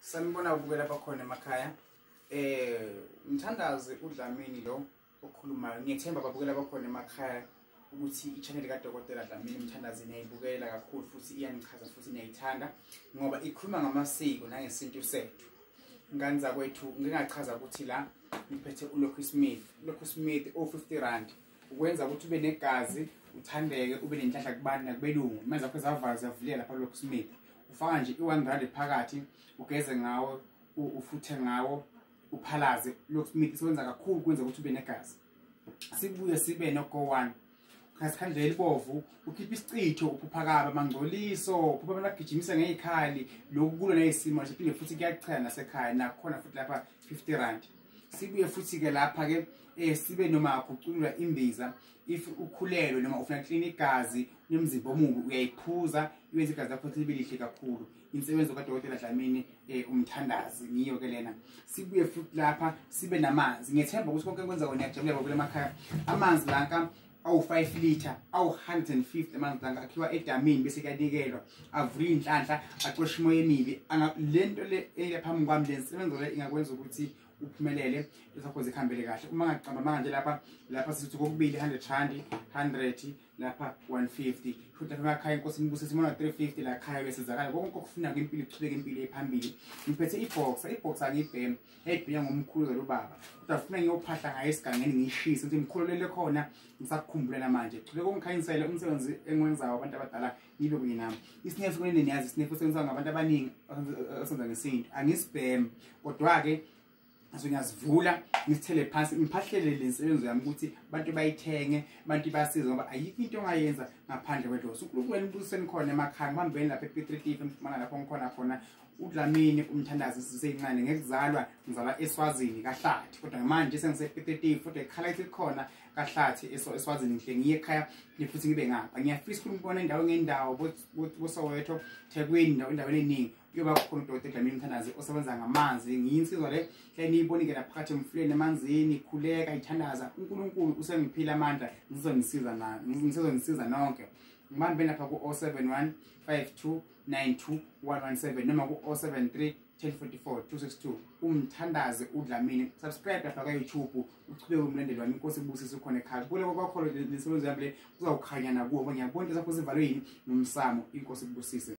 Sanibona ubukela bakhona emakhaya. Umthandazi uDlamini lo okhulumayo. Ngiyethemba babukela bakhona emakhaya ukuthi i-channel kaDokotela Dlamini Umthandazi niyayibukela kakhulu futhi iyangichaza futhi niyayithanda ngoba ikhuluma ngamasiko nangesintu sethu. Ngani zakwethu ngingachaza ukuthi la ngiphethe uLokhu Smith. uLokhu Smith o50 ukwenza ukuthi ube negazi, uthandeke, ube nenhlahla kubani nakubelungu. Manje zakho zavala ziyavulela lapha uLokhu Smith. Ufaka nje i1 phakathi, ugeze ngawo, ufuthe ngawo, uphalaze. uLokhu Smith isebenza kakhulu kwenza ukuthi ube negazi. Sibuye sibe noGo1. Ngasikhandlela ibovu, ukhipha isicitho, uphuphakaba mangcoliso, uphupha banagijimise ngezikhali, lokhu kulo nezisimo siphinde futhi kuyachela nasekhaya nakhona futhi lapha R50. Sibuye futhi ke lapha ke sibe noma kuculula imbiza, if ukhulelwe noma ufuna clean igazi, nemzimba omubi uyayiphuza, iwenza igazi lakho libe lihle kakhulu. Insebenzo kaDokotela Dlamini Umthandazi ngiyo ke lena. Sibuye futhi lapha sibe namanzi. Ngiyethemba ukuthi konke kwenza wona yajabulela kule emakhaya. Amanzi lanka awu5 liter, awu150 amanzi lanka akhiwa edamini bese kuyanikelwa, avula inhlanhla, aqosha imoya emibi. Lento le eyaphambi kwami lensebenzo le ingakwenza ukuthi uphumelele lesakho zikhambele kahle. Uma ngaqamba manje lapha sithi kokubili R100, 100 lapha 150. Futhi lapha emakhaya inkosi nibusise imona 350 la khaya bese zakala konke okufuna ngempilo ichubeke impilo ephambili. Ngiphethe ibox angibhema eyibhiya ngomkhulu lo baba. Kodwa ufuna ngiyophahla ngayo esigangeni ngishise ukuthi ngikholele khona ngisakukhumbula namanje. Chubeke ungikhanyisele umsebenzi engwenzayo abantu abadala nibe kunye nami. Isinefu kunene niyazi isinefu senziwa ngabantu abaningi asenza ngesintu. Angisibhema kodwa ke ngiyazivula ngisithele phansi ngiphahlele lensebenzo yami ukuthi abantu bayithenge, abantu basiza ngoba ayikho into ongayenza ngaphandle kwedlozi. uNkulunkulu ubuseni khona emakhaya ngibambeni lapha ePitritif emfumana lapho ngikhona khona. uDlamini Umthandazi siseyincane ngekuzalwa ngizalwa eSwazini kaHlathi kodwa manje sengisePitritif futhi ekhala ithi khona kaHlathi eSwazini ngihle ngiye ekhaya futhi ngibe ngapha. Ngiyafisa ukubona indawo ngendawo boSoweto, Thekwini, endaweni eningi kuyoba khona uDokotela Dlamini Umthandazi osebenza ngamanzi. Ngiyinsizwa le ngiyanibona la phakathi emfuleni emanzini ikhuleka ithandaza. uNkulunkulu usengiphila amandla ngizonisiza nonke. Ngibambe lapha ku-071 52 92 117 noma ku-073 1044 262. Umthandazi uDlamini. Subscribe lapha ka-YouTube uchubeke umlandeli wami. Inkosi ibusise khona ekhaya. Kule kwakhona lesebenzo yami le kuzawukhanya nakuwo. Ngiyabona zakho zivalwe yini nomsamo. Inkosi ibusise.